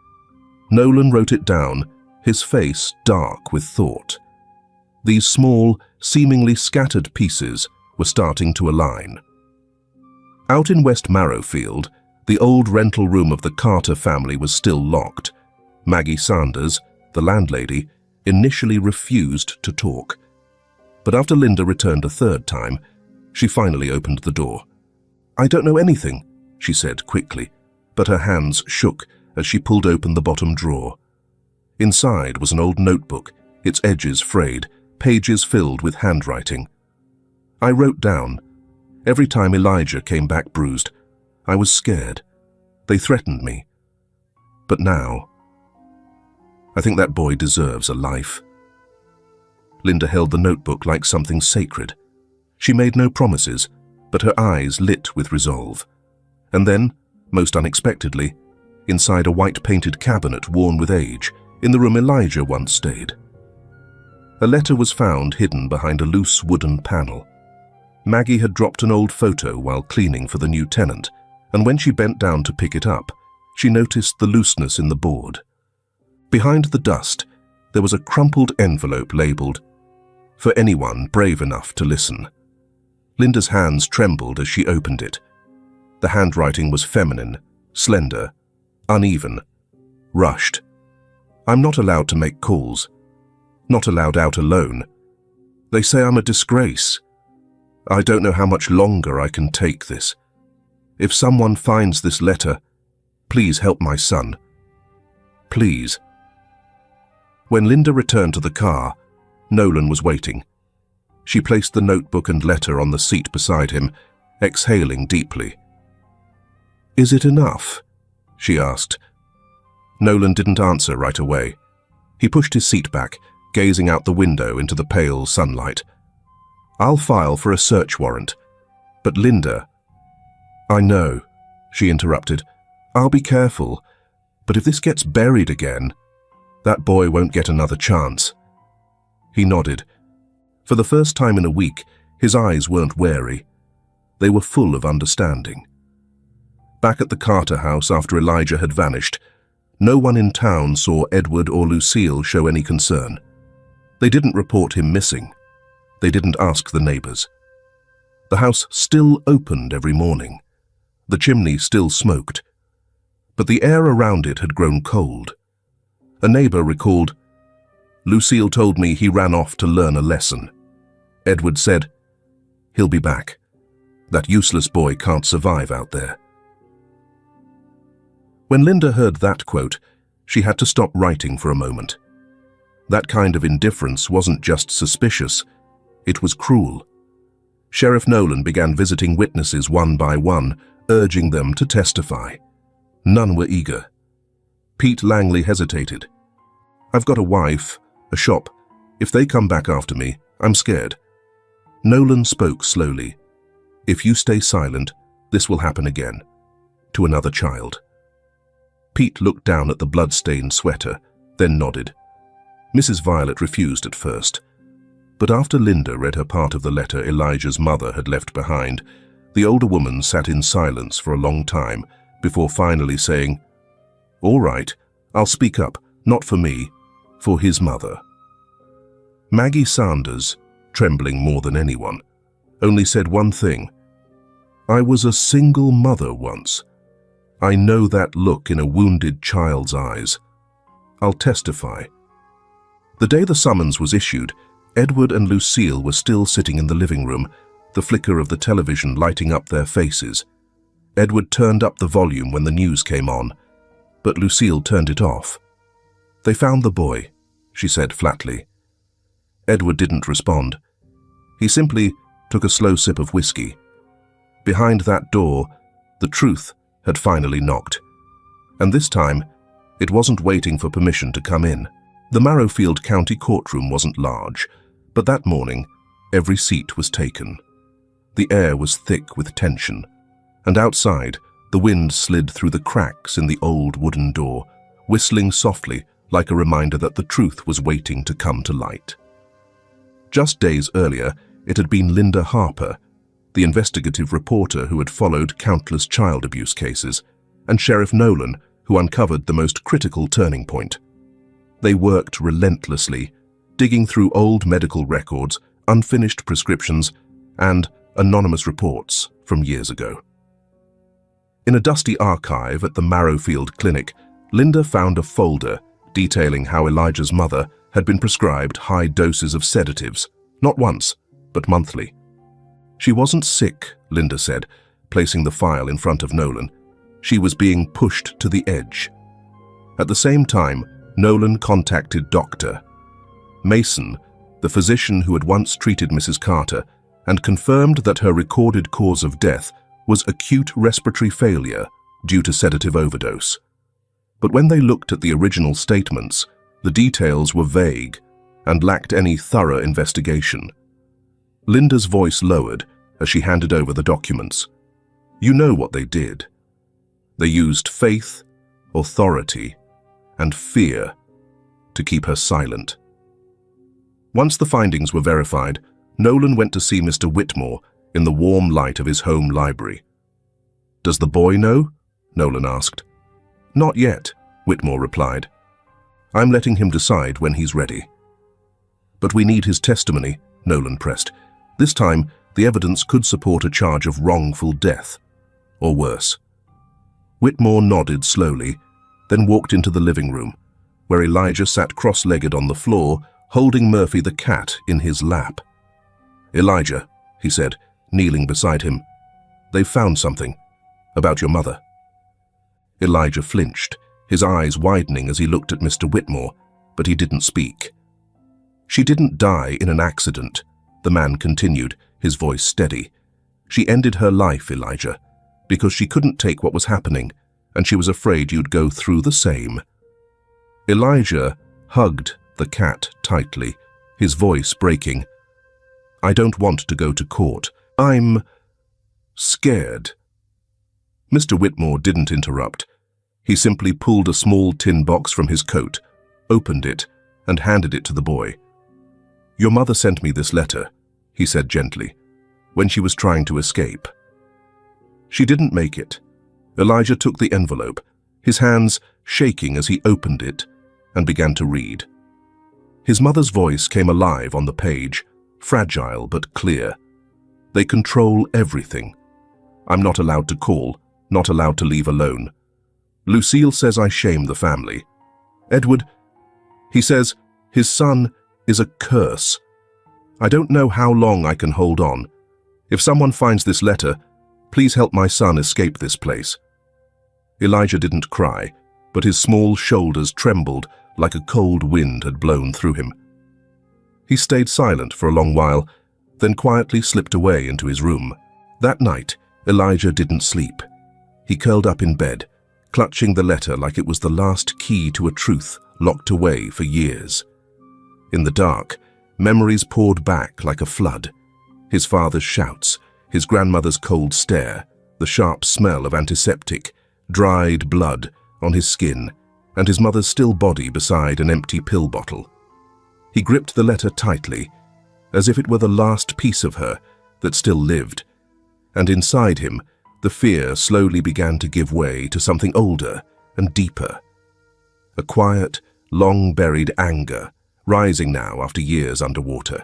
Nolan wrote it down, his face dark with thought. These small, seemingly scattered pieces were starting to align. Out in West Marrowfield, the old rental room of the Carter family was still locked. Maggie Sanders, the landlady, initially refused to talk. But after Linda returned a 3rd time, she finally opened the door. I don't know anything, she said quickly, but her hands shook as she pulled open the bottom drawer. Inside was an old notebook, its edges frayed, pages filled with handwriting. I wrote down. Every time Elijah came back bruised, I was scared. They threatened me. But now, I think that boy deserves a life. Linda held the notebook like something sacred. She made no promises, but her eyes lit with resolve. And then, most unexpectedly, inside a white-painted cabinet worn with age, in the room Elijah once stayed. A letter was found hidden behind a loose wooden panel. Maggie had dropped an old photo while cleaning for the new tenant, and when she bent down to pick it up, she noticed the looseness in the board. Behind the dust, there was a crumpled envelope labeled, "For anyone brave enough to listen." Linda's hands trembled as she opened it. The handwriting was feminine, slender, uneven, rushed. I'm not allowed to make calls. Not allowed out alone. They say I'm a disgrace. I don't know how much longer I can take this. If someone finds this letter, please help my son. Please. When Linda returned to the car, Nolan was waiting. She placed the notebook and letter on the seat beside him, exhaling deeply. Is it enough? She asked. Nolan didn't answer right away. He pushed his seat back, gazing out the window into the pale sunlight. I'll file for a search warrant. But Linda... I know, she interrupted. I'll be careful. But if this gets buried again, that boy won't get another chance. He nodded. For the first time in a week, his eyes weren't wary. They were full of understanding. Back at the Carter house after Elijah had vanished, no one in town saw Edward or Lucille show any concern. They didn't report him missing. They didn't ask the neighbors. The house still opened every morning. The chimney still smoked, but the air around it had grown cold. A neighbor recalled, "Lucille told me he ran off to learn a lesson. Edward said, 'He'll be back. That useless boy can't survive out there.'" When Linda heard that quote, she had to stop writing for a moment. That kind of indifference wasn't just suspicious, it was cruel. Sheriff Nolan began visiting witnesses one by one, urging them to testify. None were eager. Pete Langley hesitated. "I've got a wife, a shop. If they come back after me, I'm scared." Nolan spoke slowly. "If you stay silent, this will happen again. To another child." Pete looked down at the blood-stained sweater, then nodded. Mrs. Violet refused at first. But after Linda read her part of the letter Elijah's mother had left behind, the older woman sat in silence for a long time before finally saying, "All right, I'll speak up, not for me, for his mother." Maggie Sanders, trembling more than anyone, only said one thing. "I was a single mother once. I know that look in a wounded child's eyes. I'll testify." The day the summons was issued, Edward and Lucille were still sitting in the living room, the flicker of the television lighting up their faces. Edward turned up the volume when the news came on, but Lucille turned it off. "They found the boy," she said flatly. Edward didn't respond. He simply took a slow sip of whiskey. Behind that door, the truth had finally knocked. And this time, it wasn't waiting for permission to come in. The Marrowfield County courtroom wasn't large, but that morning, every seat was taken. The air was thick with tension, and outside, the wind slid through the cracks in the old wooden door, whistling softly like a reminder that the truth was waiting to come to light. Just days earlier, it had been Linda Harper, the investigative reporter who had followed countless child abuse cases, and Sheriff Nolan, who uncovered the most critical turning point. They worked relentlessly, digging through old medical records, unfinished prescriptions, and anonymous reports from years ago. In a dusty archive at the Marrowfield Clinic, Linda found a folder detailing how Elijah's mother had been prescribed high doses of sedatives, not once, but monthly. "She wasn't sick," Linda said, placing the file in front of Nolan. "She was being pushed to the edge." At the same time, Nolan contacted Dr. Mason, the physician who had once treated Mrs. Carter, and confirmed that her recorded cause of death was acute respiratory failure due to sedative overdose. But when they looked at the original statements, the details were vague and lacked any thorough investigation. Linda's voice lowered as she handed over the documents. "You know what they did. They used faith, authority, and fear to keep her silent." Once the findings were verified, Nolan went to see Mr. Whitmore in the warm light of his home library. "Does the boy know?" Nolan asked. "Not yet," Whitmore replied. "I'm letting him decide when he's ready." "But we need his testimony," Nolan pressed. "This time, the evidence could support a charge of wrongful death, or worse." Whitmore nodded slowly, then walked into the living room, where Elijah sat cross-legged on the floor, holding Murphy the cat in his lap. "Elijah," he said, kneeling beside him, "they've found something about your mother." Elijah flinched, his eyes widening as he looked at Mr. Whitmore, but he didn't speak. "She didn't die in an accident," the man continued, his voice steady. "She ended her life, Elijah, because she couldn't take what was happening, and she was afraid you'd go through the same." Elijah hugged the cat tightly, his voice breaking. "I don't want to go to court. I'm scared." Mr. Whitmore didn't interrupt. He simply pulled a small tin box from his coat, opened it, and handed it to the boy. "Your mother sent me this letter," he said gently, "when she was trying to escape. She didn't make it, Elijah took the envelope, his hands shaking as he opened it, and began to read. His mother's voice came alive on the page, fragile but clear. They control everything. I'm not allowed to call, not allowed to leave alone. Lucille says I shame the family. Edward, he says his son is a curse. I don't know how long I can hold on. If someone finds this letter, please help my son escape this place. Elijah didn't cry, but his small shoulders trembled like a cold wind had blown through him. He stayed silent for a long while, then quietly slipped away into his room. That night, Elijah didn't sleep. He curled up in bed, clutching the letter like it was the last key to a truth locked away for years. In the dark, memories poured back like a flood. His father's shouts, his grandmother's cold stare, the sharp smell of antiseptic, dried blood on his skin, and his mother's still body beside an empty pill bottle. He gripped the letter tightly, as if it were the last piece of her that still lived, and inside him, the fear slowly began to give way to something older and deeper. A quiet, long-buried anger, rising now after years underwater.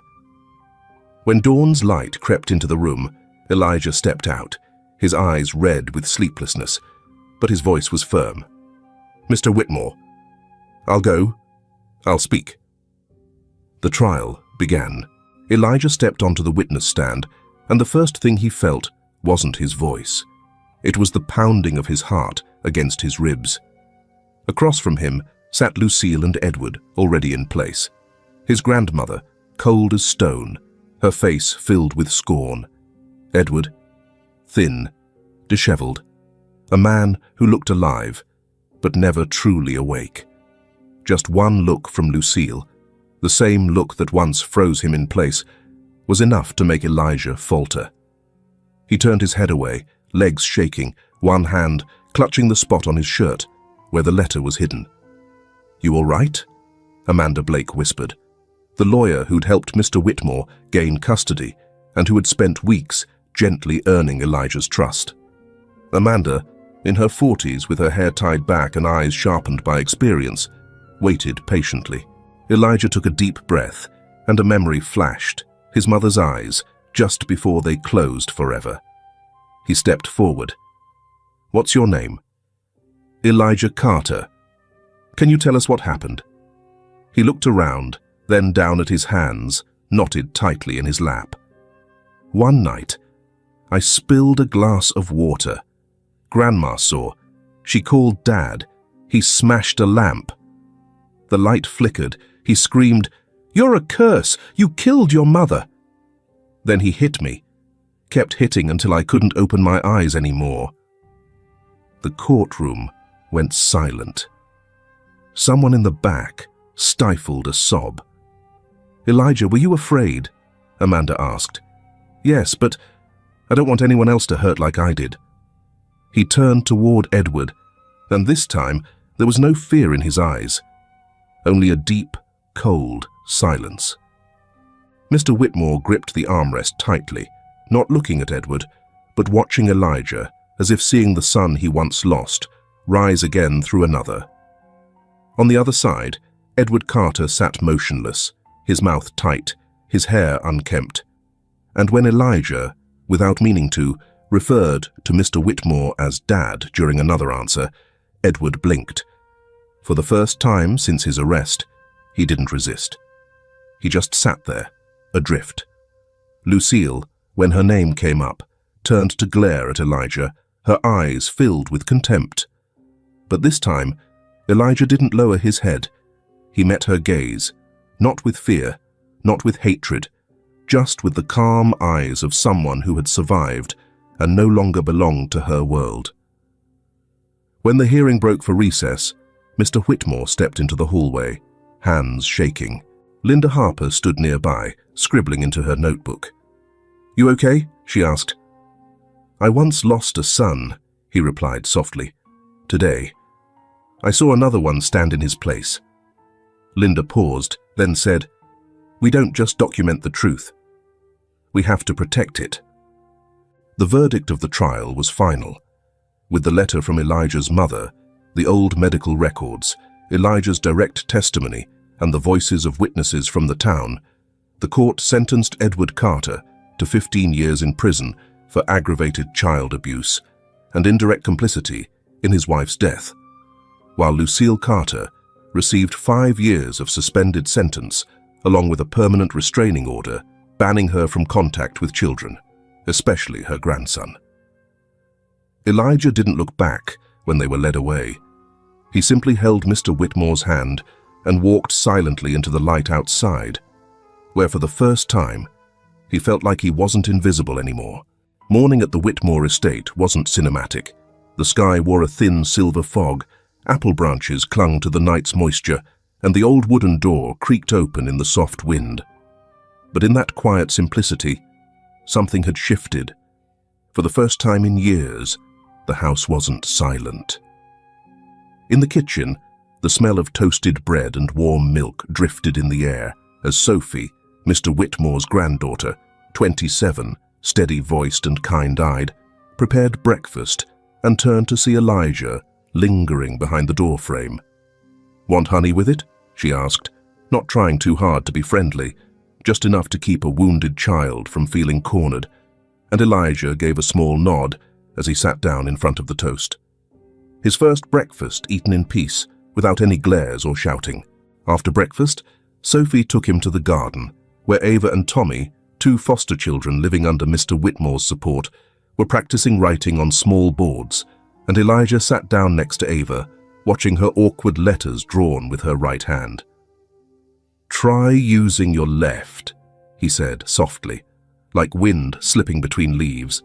When dawn's light crept into the room, Elijah stepped out, his eyes red with sleeplessness, but his voice was firm. Mr. Whitmore, I'll go. I'll speak. The trial began. Elijah stepped onto the witness stand, and the first thing he felt wasn't his voice. It was the pounding of his heart against his ribs. Across from him sat Lucille and Edward, already in place. His grandmother, cold as stone, her face filled with scorn. Edward, thin, disheveled, a man who looked alive, but never truly awake. Just one look from Lucille, the same look that once froze him in place, was enough to make Elijah falter. He turned his head away, legs shaking, one hand clutching the spot on his shirt where the letter was hidden. "You all right?" Amanda Blake whispered, the lawyer who'd helped Mr. Whitmore gain custody and who had spent weeks gently earning Elijah's trust. Amanda, in her 40s with her hair tied back and eyes sharpened by experience, waited patiently. Elijah took a deep breath, and a memory flashed, his mother's eyes, just before they closed forever. He stepped forward. "What's your name?" "Elijah Carter." "Can you tell us what happened?" He looked around, then down at his hands, knotted tightly in his lap. "One night, I spilled a glass of water. Grandma saw. She called Dad. He smashed a lamp. The light flickered. He screamed, 'You're a curse! You killed your mother!' Then he hit me, kept hitting until I couldn't open my eyes anymore." The courtroom went silent. Someone in the back stifled a sob. "Elijah, were you afraid?" Amanda asked. "Yes, but I don't want anyone else to hurt like I did." He turned toward Edward, and this time there was no fear in his eyes, only a deep, cold silence. Mr. Whitmore gripped the armrest tightly, not looking at Edward, but watching Elijah as if seeing the son he once lost rise again through another. On the other side, Edward Carter sat motionless, his mouth tight, his hair unkempt. And when Elijah, without meaning to, referred to Mr. Whitmore as Dad during another answer, Edward blinked. For the first time since his arrest, he didn't resist. He just sat there, adrift. Lucille, when her name came up, turned to glare at Elijah, her eyes filled with contempt. But this time, Elijah didn't lower his head. He met her gaze, not with fear, not with hatred, just with the calm eyes of someone who had survived and no longer belonged to her world. When the hearing broke for recess, Mr. Whitmore stepped into the hallway, hands shaking. Linda Harper stood nearby, scribbling into her notebook. "You okay?" she asked. "I once lost a son," he replied softly. "Today. I saw another one stand in his place." Linda paused, then said, "We don't just document the truth. We have to protect it." The verdict of the trial was final. With the letter from Elijah's mother, the old medical records, Elijah's direct testimony, and the voices of witnesses from the town, the court sentenced Edward Carter to 15 years in prison for aggravated child abuse and indirect complicity in his wife's death, while Lucille Carter received 5 years of suspended sentence along with a permanent restraining order banning her from contact with children, especially her grandson. Elijah didn't look back when they were led away. He simply held Mr. Whitmore's hand and walked silently into the light outside, where for the first time he felt like he wasn't invisible anymore. Morning at the Whitmore estate wasn't cinematic. The sky wore a thin silver fog, apple branches clung to the night's moisture, and the old wooden door creaked open in the soft wind. But in that quiet simplicity, something had shifted. For the first time in years, the house wasn't silent. In the kitchen, the smell of toasted bread and warm milk drifted in the air as Sophie, Mr. Whitmore's granddaughter, 27, steady-voiced and kind-eyed, prepared breakfast and turned to see Elijah lingering behind the doorframe. "Want honey with it?" she asked, not trying too hard to be friendly, just enough to keep a wounded child from feeling cornered, and Elijah gave a small nod as he sat down in front of the toast. His first breakfast eaten in peace, without any glares or shouting. After breakfast, Sophie took him to the garden, where Ava and Tommy, 2 foster children living under Mr. Whitmore's support, were practicing writing on small boards, and Elijah sat down next to Ava, watching her awkward letters drawn with her right hand. "Try using your left," he said softly, like wind slipping between leaves,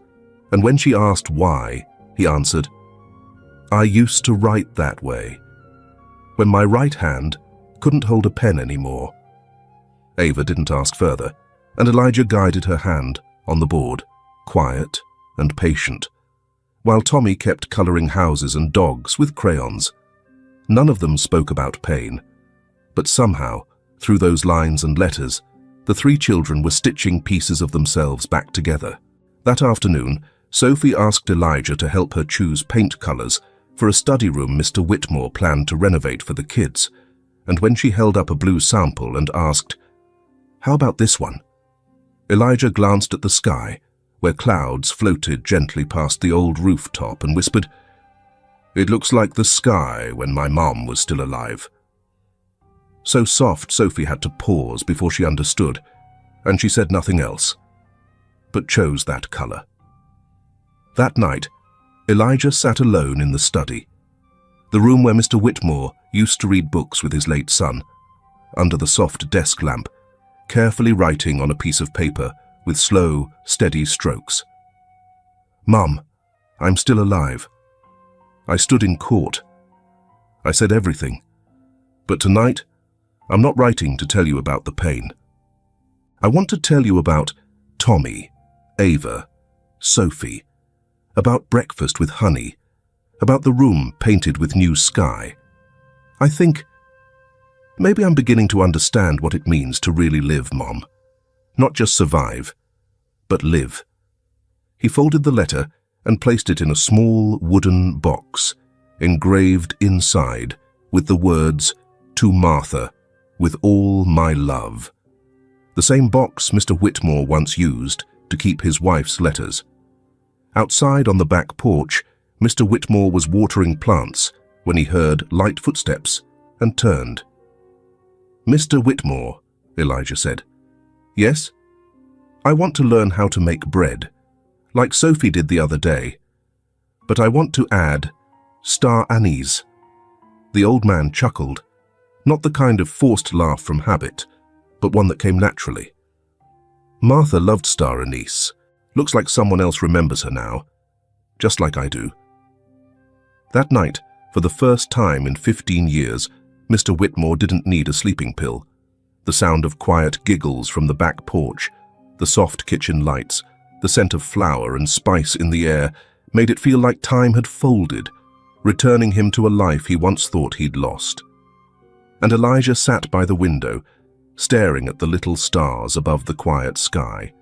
and when she asked why, he answered, "I used to write that way, when my right hand couldn't hold a pen anymore." Ava didn't ask further, and Elijah guided her hand on the board, quiet and patient, while Tommy kept coloring houses and dogs with crayons. None of them spoke about pain, but somehow, through those lines and letters, the 3 children were stitching pieces of themselves back together. That afternoon, Sophie asked Elijah to help her choose paint colors for a study room Mr. Whitmore planned to renovate for the kids, and when she held up a blue sample and asked, "How about this one?" Elijah glanced at the sky, where clouds floated gently past the old rooftop, and whispered, "It looks like the sky when my mom was still alive." So soft Sophie had to pause before she understood, and she said nothing else, but chose that color. That night, Elijah sat alone in the study, the room where Mr. Whitmore used to read books with his late son, under the soft desk lamp, carefully writing on a piece of paper with slow, steady strokes. "Mum, I'm still alive. I stood in court. I said everything. But tonight, I'm not writing to tell you about the pain. I want to tell you about Tommy, Ava, Sophie, about breakfast with honey, about the room painted with new sky. I think maybe I'm beginning to understand what it means to really live, Mom. Not just survive, but live." He folded the letter and placed it in a small wooden box, engraved inside with the words, "To Martha, with all my love." The same box Mr. Whitmore once used to keep his wife's letters. Outside on the back porch, Mr. Whitmore was watering plants when he heard light footsteps and turned. "Mr. Whitmore," Elijah said. "Yes? I want to learn how to make bread, like Sophie did the other day, but I want to add star anise." The old man chuckled, not the kind of forced laugh from habit, but one that came naturally. "Martha loved star anise. Looks like someone else remembers her now, just like I do." That night, for the first time in 15 years, Mr. Whitmore didn't need a sleeping pill. The sound of quiet giggles from the back porch, the soft kitchen lights, the scent of flour and spice in the air made it feel like time had folded, returning him to a life he once thought he'd lost. And Elijah sat by the window, staring at the little stars above the quiet sky.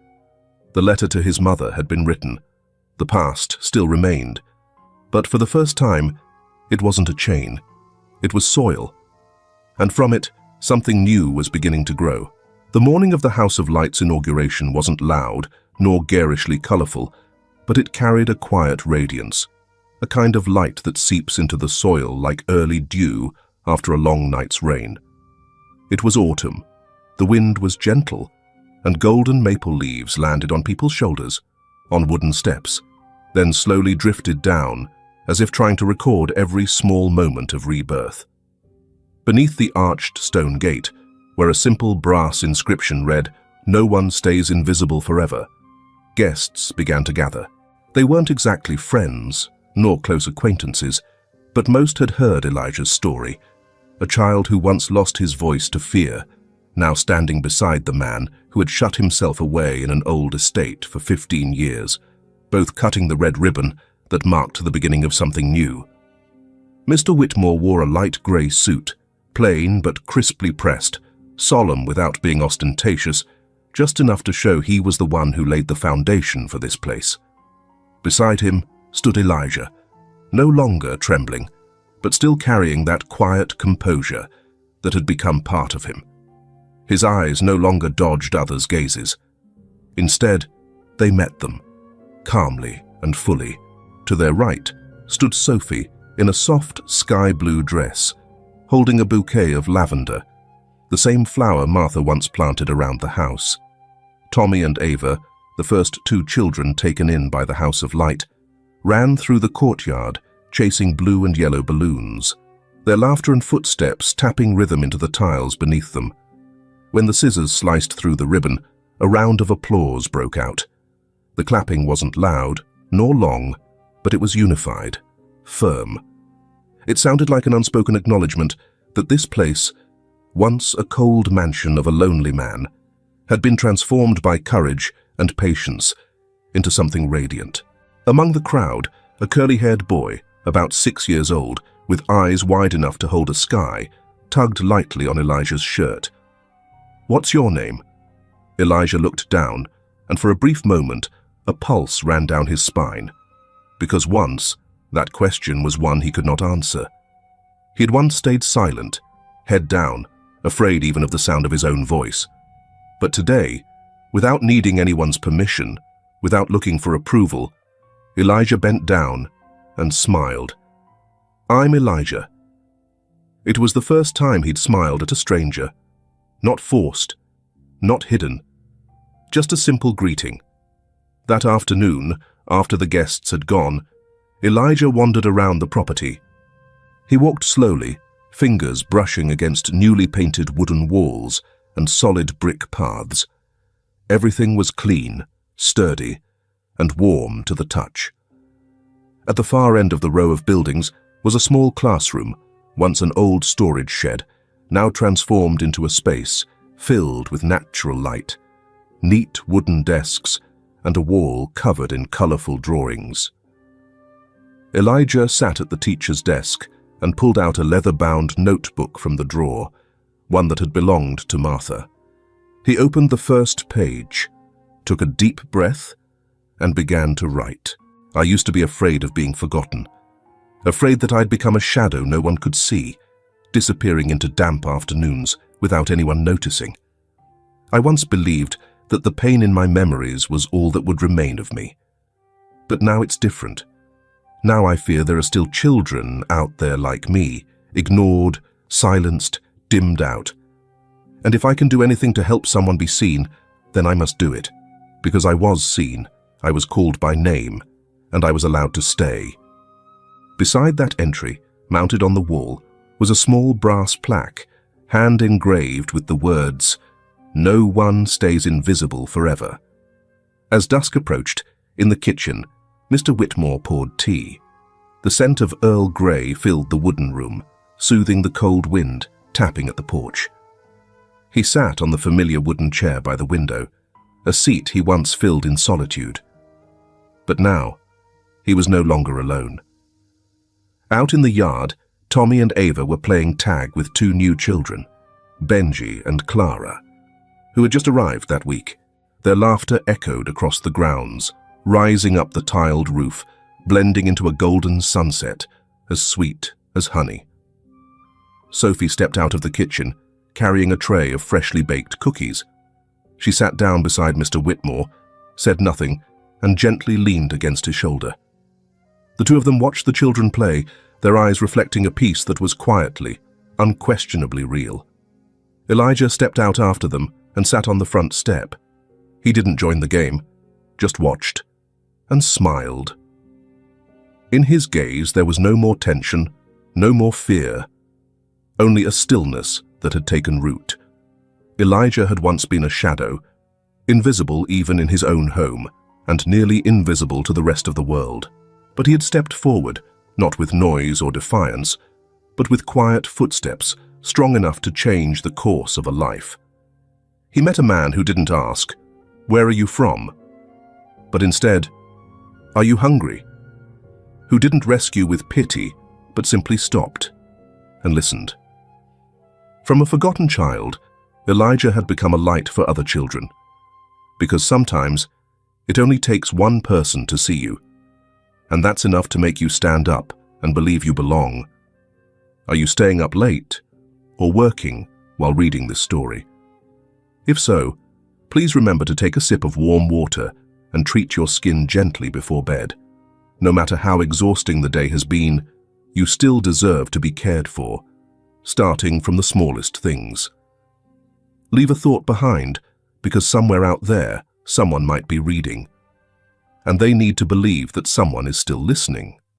The letter to his mother had been written. The past still remained, But for the first time, it wasn't a chain. It was soil. And from it, something new was beginning to grow. The morning of the House of Light's inauguration wasn't loud, nor garishly colorful, but it carried a quiet radiance, a kind of light that seeps into the soil like early dew after a long night's rain. It was autumn. The wind was gentle, and golden maple leaves landed on people's shoulders, on wooden steps, then slowly drifted down, as if trying to record every small moment of rebirth. Beneath the arched stone gate, where a simple brass inscription read, "No one stays invisible forever," guests began to gather. They weren't exactly friends, nor close acquaintances, but most had heard Elijah's story, a child who once lost his voice to fear, now standing beside the man who had shut himself away in an old estate for 15 years, both cutting the red ribbon that marked the beginning of something new. Mr. Whitmore wore a light grey suit, plain but crisply pressed, solemn without being ostentatious, just enough to show he was the one who laid the foundation for this place. Beside him stood Elijah, no longer trembling, but still carrying that quiet composure that had become part of him. His eyes no longer dodged others' gazes. Instead, they met them, calmly and fully. To their right stood Sophie in a soft sky-blue dress, holding a bouquet of lavender, the same flower Martha once planted around the house. Tommy and Ava, the first two children taken in by the House of Light, ran through the courtyard, chasing blue and yellow balloons, their laughter and footsteps tapping rhythm into the tiles beneath them. When the scissors sliced through the ribbon, a round of applause broke out. The clapping wasn't loud, nor long, but it was unified, firm. It sounded like an unspoken acknowledgement that this place, once a cold mansion of a lonely man, had been transformed by courage and patience into something radiant. Among the crowd, a curly-haired boy, about 6 years old, with eyes wide enough to hold a sky, tugged lightly on Elijah's shirt. "What's your name?" Elijah looked down, and for a brief moment, a pulse ran down his spine. Because once, that question was one he could not answer. He had once stayed silent, head down, afraid even of the sound of his own voice. But today, without needing anyone's permission, without looking for approval, Elijah bent down and smiled. "I'm Elijah." It was the first time he'd smiled at a stranger. Not forced, not hidden, just a simple greeting. That afternoon, after the guests had gone, Elijah wandered around the property. He walked slowly, fingers brushing against newly painted wooden walls and solid brick paths. Everything was clean, sturdy, and warm to the touch. At the far end of the row of buildings was a small classroom, once an old storage shed, now transformed into a space filled with natural light, neat wooden desks, and a wall covered in colorful drawings. Elijah sat at the teacher's desk and pulled out a leather-bound notebook from the drawer, one that had belonged to Martha. He opened the first page, took a deep breath, and began to write. "I used to be afraid of being forgotten, afraid that I'd become a shadow no one could see, disappearing into damp afternoons without anyone noticing. I once believed that the pain in my memories was all that would remain of me. But now it's different. Now I fear there are still children out there like me, ignored, silenced, dimmed out. And if I can do anything to help someone be seen, then I must do it. Because I was seen, I was called by name, and I was allowed to stay." Beside that entry, mounted on the wall, was a small brass plaque, hand engraved with the words, "No one stays invisible forever." As dusk approached, in the kitchen, Mr. Whitmore poured tea. The scent of Earl Grey filled the wooden room, soothing the cold wind tapping at the porch. He sat on the familiar wooden chair by the window, a seat he once filled in solitude. But now, he was no longer alone. Out in the yard, Tommy and Ava were playing tag with two new children, Benji and Clara, who had just arrived that week. Their laughter echoed across the grounds, rising up the tiled roof, blending into a golden sunset, as sweet as honey. Sophie stepped out of the kitchen, carrying a tray of freshly baked cookies. She sat down beside Mr. Whitmore, said nothing, and gently leaned against his shoulder. The two of them watched the children play, their eyes reflecting a peace that was quietly, unquestionably real. Elijah stepped out after them and sat on the front step. He didn't join the game, just watched and smiled. In his gaze there was no more tension, no more fear, only a stillness that had taken root. Elijah had once been a shadow, invisible even in his own home, and nearly invisible to the rest of the world. But he had stepped forward, not with noise or defiance, but with quiet footsteps, strong enough to change the course of a life. He met a man who didn't ask, "Where are you from?" but instead, "Are you hungry?" Who didn't rescue with pity, but simply stopped and listened. From a forgotten child, Elijah had become a light for other children, because sometimes it only takes one person to see you, and that's enough to make you stand up and believe you belong. Are you staying up late or working while reading this story? If so, please remember to take a sip of warm water and treat your skin gently before bed. No matter how exhausting the day has been, you still deserve to be cared for, starting from the smallest things. Leave a thought behind, because somewhere out there, someone might be reading, and they need to believe that someone is still listening.